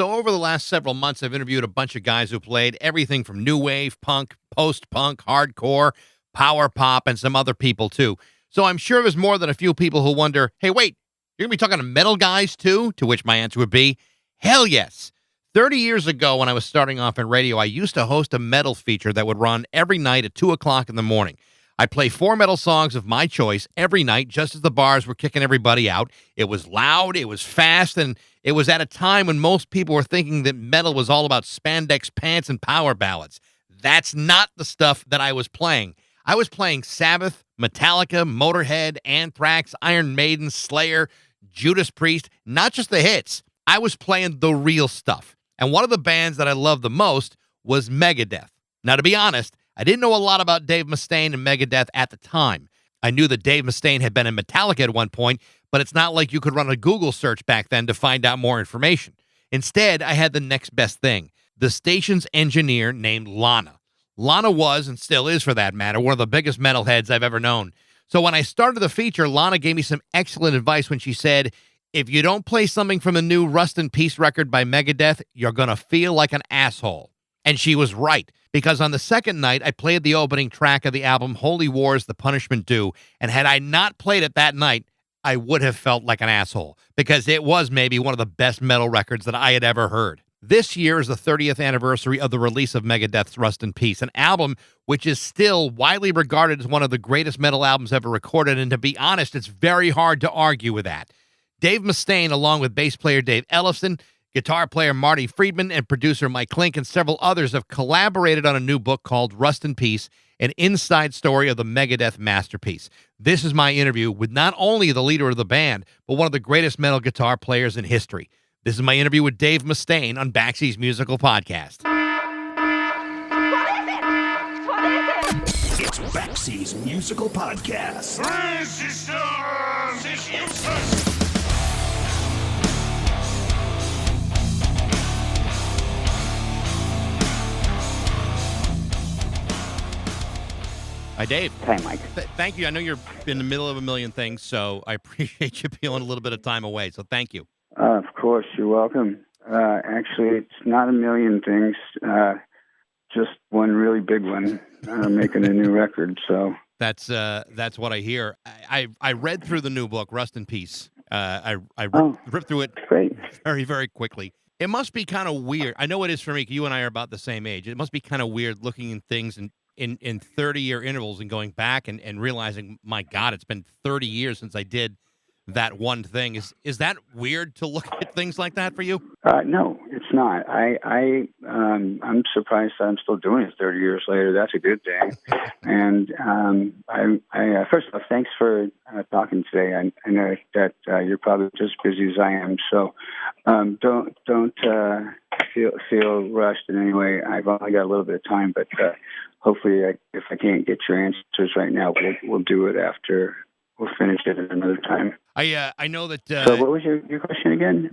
So over the last several months, I've interviewed a bunch of guys who played everything from new wave, punk, post-punk, hardcore, power pop, and some other people too. So I'm sure there's more than a few people who wonder, hey, wait, you're going to be talking to metal guys too? To which my answer would be, hell yes. 30 years ago, when I was starting off in radio, I used to host a metal feature that would run every night at 2 o'clock in the morning. I'd play 4 metal songs of my choice every night just as the bars were kicking everybody out. It was loud, it was fast, and it was at a time when most people were thinking that metal was all about spandex pants and power ballads. That's not the stuff that I was playing. I was playing Sabbath, Metallica, Motorhead, Anthrax, Iron Maiden, Slayer, Judas Priest, not just the hits. I was playing the real stuff. And one of the bands that I loved the most was Megadeth. Now, to be honest, I didn't know a lot about Dave Mustaine and Megadeth at the time. I knew that Dave Mustaine had been in Metallica at one point, but it's not like you could run a Google search back then to find out more information. Instead, I had the next best thing, the station's engineer named Lana. Lana was, and still is for that matter, one of the biggest metalheads I've ever known. So when I started the feature, Lana gave me some excellent advice when she said, if you don't play something from the new Rust in Peace record by Megadeth, you're going to feel like an asshole. And she was right, because on the second night, I played the opening track of the album Holy Wars, The Punishment Due, and had I not played it that night, I would have felt like an asshole, because it was maybe one of the best metal records that I had ever heard. This year is the 30th anniversary of the release of Megadeth's Rust in Peace, an album which is still widely regarded as one of the greatest metal albums ever recorded, and to be honest, it's very hard to argue with that. Dave Mustaine, along with bass player Dave Ellefson, guitar player Marty Friedman, and producer Mike Klink, and several others have collaborated on a new book called Rust in Peace, an inside story of the Megadeth masterpiece. This is my interview with not only the leader of the band, but one of the greatest metal guitar players in history. This is my interview with Dave Mustaine on Baxi's Musical Podcast. What is it? It's Baxi's Musical Podcast. Resistance is useless! Hi, Dave. Hi, Mike. Thank you. I know you're in the middle of a million things, so I appreciate you feeling a little bit of time away. So thank you. Of course, you're welcome. Actually, it's not a million things, just one really big one, making a new record. So that's what I hear. I read through the new book, Rust in Peace. I ripped through it great. very, very quickly. It must be kind of weird. I know it is for me. You and I are about the same age. It must be kind of weird looking in things in 30-year intervals and going back and realizing, my God, it's been 30 years since I did that one thing. Is that weird to look at things like that for you? No, it's not. I'm surprised that I'm still doing it 30 years later. That's a good thing. And I first of all, thanks for talking today. I know that you're probably just as busy as I am, so don't feel rushed in any way. I've only got a little bit of time, but hopefully, if I can't get your answers right now, we'll do it after. We'll finish it at another time. I know that. So what was your question again?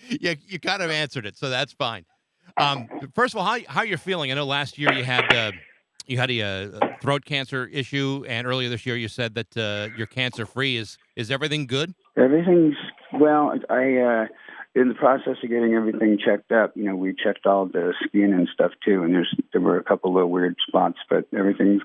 Yeah, you kind of answered it, so that's fine. First of all, how you're feeling? I know last year you had a throat cancer issue, and earlier this year you said that you're cancer free. Is everything good? Everything's well. I in the process of getting everything checked up. You know, we checked all the skin and stuff too, and there were a couple of weird spots, but everything's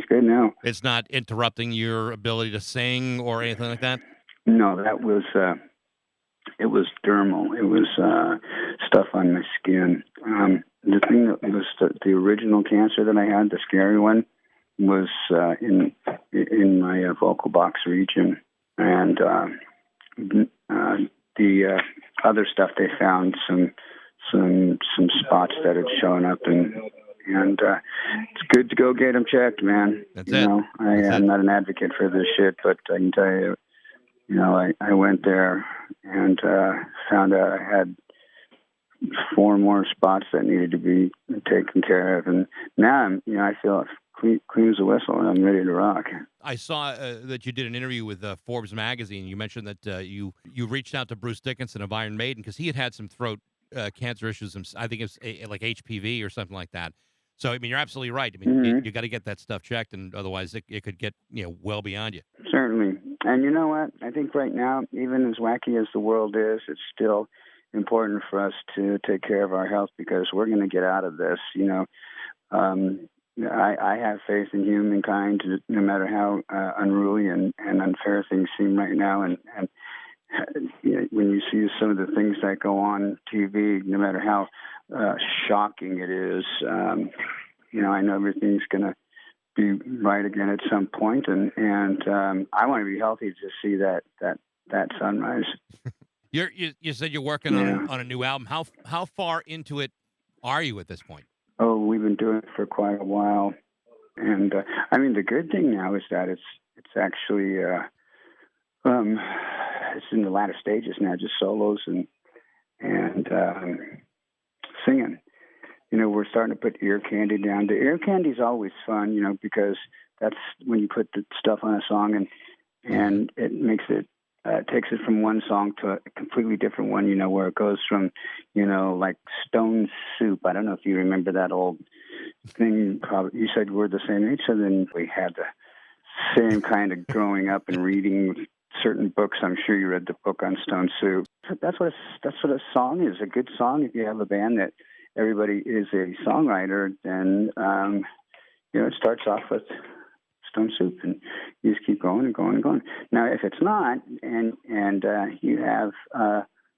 good now. It's not interrupting your ability to sing or anything like that? No, that was it was dermal. It was stuff on my skin. The thing that was the original cancer that I had, the scary one, was in my vocal box region, and the other stuff they found some spots that had shown up, and it's good to go get them checked, man. That's you it. know, I'm not an advocate for this shit, but I can tell you, I went there and found out I had 4 more spots that needed to be taken care of, and now I feel clean as a whistle, and I'm ready to rock. I saw that you did an interview with Forbes magazine. You mentioned that you reached out to Bruce Dickinson of Iron Maiden because he had some throat cancer issues. I think it's like HPV or something like that. So, I mean, you're absolutely right. I mean, you got to get that stuff checked, and otherwise it could get well beyond you. Certainly. And you know what? I think right now, even as wacky as the world is, it's still important for us to take care of our health because we're going to get out of this. I have faith in humankind, no matter how unruly and unfair things seem right now. And when you see some of the things that go on TV, no matter how shocking it is, I know everything's going to be right again at some point, and I want to be healthy to see that sunrise. You said you're working on a new album. How far into it are you at this point? Oh, we've been doing it for quite a while, and the good thing now is that it's actually it's in the latter stages now, just solos and singing. We're starting to put ear candy down. The ear candy is always fun, because that's when you put the stuff on a song and it makes it takes it from one song to a completely different one, where it goes from, like Stone Soup. I don't know if you remember that old thing. Probably you said we're the same age, so then we had the same kind of growing up and reading certain books. I'm sure you read the book on Stone Soup. That's what a song is. A good song, if you have a band that everybody is a songwriter, then it starts off with Stone Soup, and you just keep going and going and going. Now, if it's not, and you have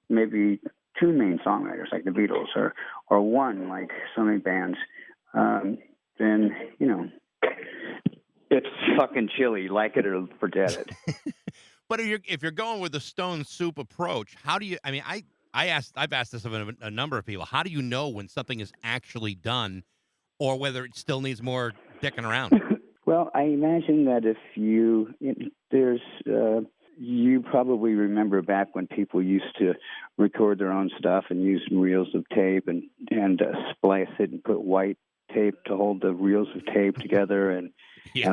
maybe two main songwriters like the Beatles, or one like so many bands, then it's fucking chilly. Like it or forget it. But if you're going with the Stone Soup approach, how do you? I mean, I've asked this of a number of people. How do you know when something is actually done, or whether it still needs more dicking around? Well, I imagine that you probably remember back when people used to record their own stuff and use reels of tape and splice it and put white tape to hold the reels of tape together and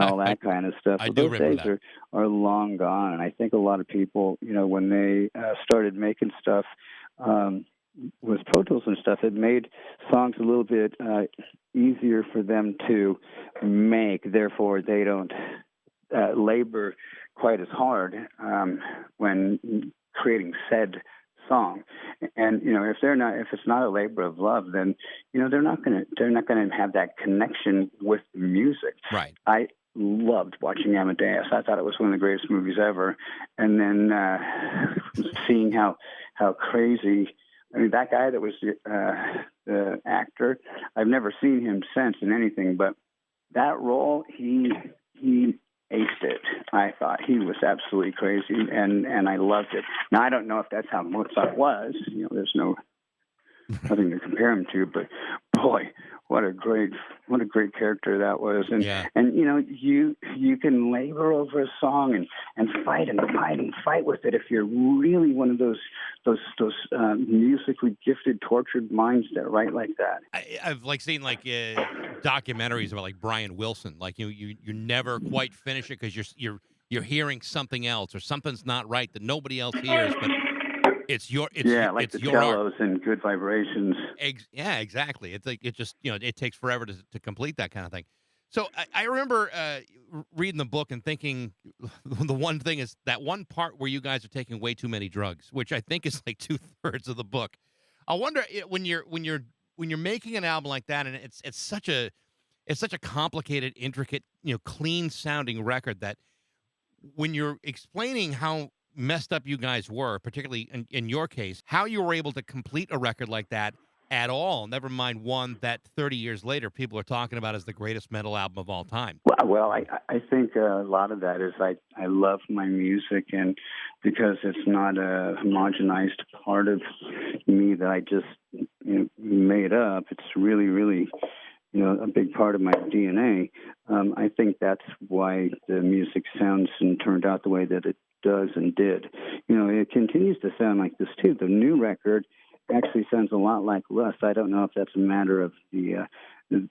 all that kind of stuff. I do those remember days are long gone, and I think a lot of people, when they started making stuff with Pro Tools and stuff, it made songs a little bit easier for them to make. Therefore, they don't labor quite as hard when creating said song. And if it's not a labor of love, then they're not gonna have that connection with music. Right. I loved watching Amadeus. I thought it was one of the greatest movies ever. And then seeing how crazy. I mean, that guy that was the actor, I've never seen him since in anything, but that role, he aced it. I thought he was absolutely crazy, and I loved it. Now, I don't know if that's how Mozart was. There's nothing to compare him to, but boy, what a great character that was. And you can labor over a song and fight and fight and fight with it if you're really one of those musically gifted, tortured minds that write like that. I've seen documentaries about Brian Wilson. You never quite finish it because you're hearing something else or something's not right that nobody else hears, but it's the cellos and Good Vibrations. Yeah, exactly. It's it takes forever to complete that kind of thing. So I remember reading the book and thinking the one thing is that one part where you guys are taking way too many drugs, which I think is 2/3 of the book. I wonder when you're making an album like that, and it's such a complicated, intricate, clean sounding record that when you're explaining how messed up you guys were, particularly in your case, how you were able to complete a record like that at all, never mind one that 30 years later people are talking about as the greatest metal album of all time. Well, I think a lot of that is I love my music, and because it's not a homogenized part of me that I just made up, it's really, really a big part of my DNA. I think that's why the music sounds and turned out the way that it does and did. It continues to sound like this too. The new record actually sounds a lot like Rust. I don't know if that's a matter of the soup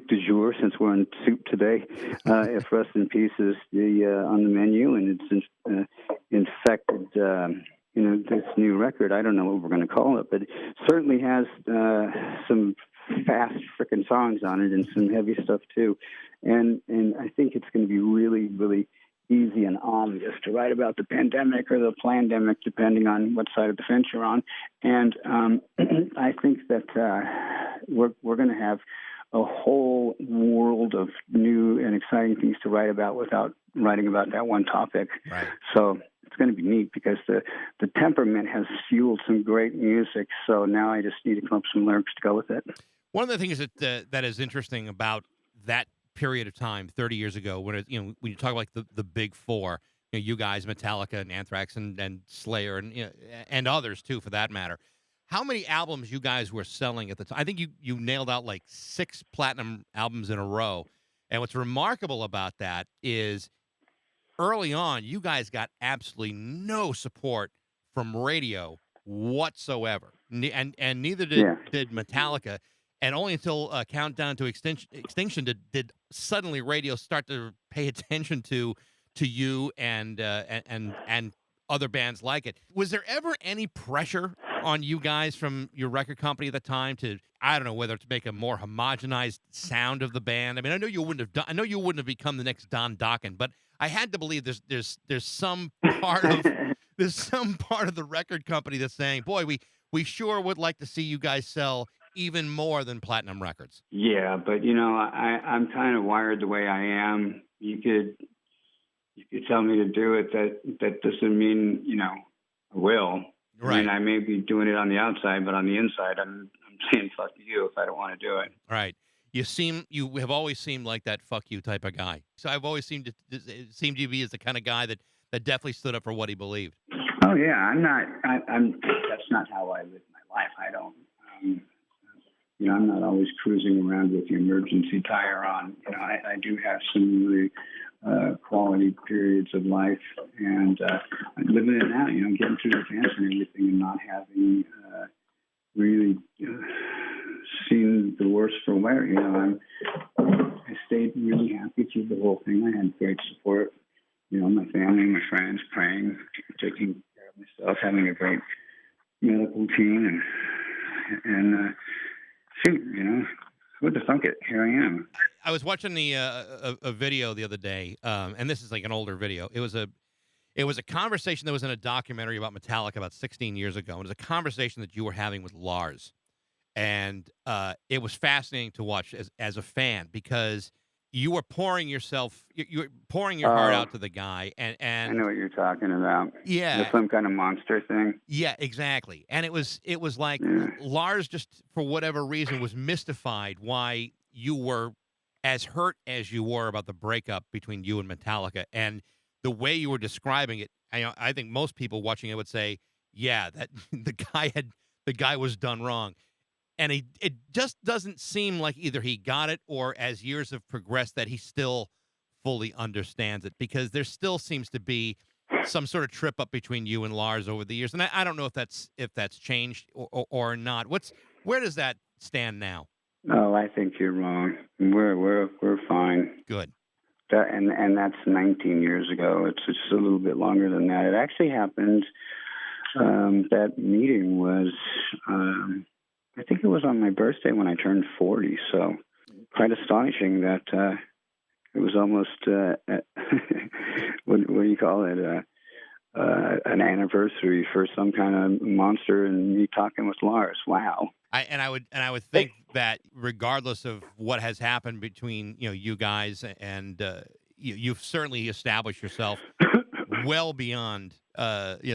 du jour, since we're on soup today. If Rust in Peace is on the menu and it's infected, this new record, I don't know what we're going to call it, but it certainly has some fast frickin' songs on it and some heavy stuff too. And I think it's going to be really, really easy and obvious to write about the pandemic or the plandemic, depending on what side of the fence you're on. And I think that we're going to have a whole world of new and exciting things to write about without writing about that one topic. Right. So it's going to be neat because the temperament has fueled some great music. So now I just need to come up with some lyrics to go with it. One of the things that is interesting about that period of time, 30 years ago, when when you talk like the big four, you guys, Metallica and Anthrax and Slayer and and others too, for that matter. How many albums you guys were selling at the time? I think you nailed out like 6 platinum albums in a row. And what's remarkable about that is early on, you guys got absolutely no support from radio whatsoever, and neither did Metallica. And only until Countdown to Extinction did suddenly radio start to pay attention to you and other bands like it. Was there ever any pressure on you guys from your record company at the time to, I don't know, whether to make a more homogenized sound of the band? I mean, I know you wouldn't have become the next Don Dokken, but I had to believe there's some part of the record company that's saying, boy, we sure would like to see you guys sell even more than platinum records. Yeah, but I'm kind of wired the way I am. You could tell me to do it. That doesn't mean I will. Right. I mean, I may be doing it on the outside, but on the inside, I'm saying fuck you if I don't want to do it. Right. You have always seemed like that fuck you type of guy. So I've always seemed to be as the kind of guy that definitely stood up for what he believed. Oh yeah, I'm not. That's not how I live my life. I don't. I'm not always cruising around with the emergency tire on. I do have some really quality periods of life, and I'm living it now. Getting through the cancer and everything, and not having really seen the worst for wear. I stayed really happy through the whole thing. I had great support. My family, my friends, praying, taking care of myself, having a great medical team, and shoot, who the thunk it? Here I am. I was watching a video the other day, and this is like an older video. It was a conversation that was in a documentary about Metallica about 16 years ago. It was a conversation that you were having with Lars, and it was fascinating to watch as a fan because you were pouring your heart out to the guy, and I know what you're talking about. Yeah, some kind of monster thing. Yeah, exactly. And it was like Lars just for whatever reason was mystified why you were as hurt as you were about the breakup between you and Metallica, and the way you were describing it. I think most people watching it would say, yeah, that the guy was done wrong. And it just doesn't seem like either he got it or as years have progressed that he still fully understands it, because there still seems to be some sort of trip up between you and Lars over the years. And I don't know if that's changed or not. Where does that stand now? Oh, I think you're wrong. We're fine. Good. And that's 19 years ago. It's just a little bit longer than that. It actually happened. That meeting was. I think it was on my birthday when I turned 40, so quite astonishing that it was almost, what do you call it, an anniversary for some kind of monster and me talking with Lars. Wow. I would think that regardless of what has happened between you guys and you've certainly established yourself well beyond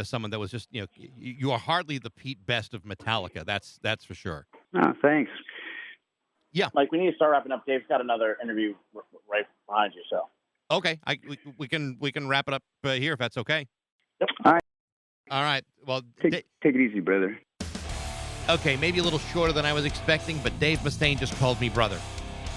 someone that was just you are hardly the Pete Best of Metallica. That's for sure. Oh, thanks. Yeah, Mike, we need to start wrapping up. Dave's got another interview right behind you. So okay, we can wrap it up here if that's okay. Yep. All right. Well, take it easy, brother. Okay, maybe a little shorter than I was expecting, but Dave Mustaine just called me brother.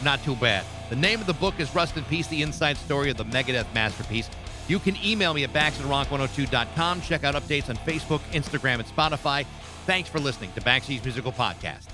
Not too bad. The name of the book is Rust in Peace: The Inside Story of the Megadeth Masterpiece. You can email me at baxterrock102.com. Check out updates on Facebook, Instagram, and Spotify. Thanks for listening to Baxi's Musical Podcast.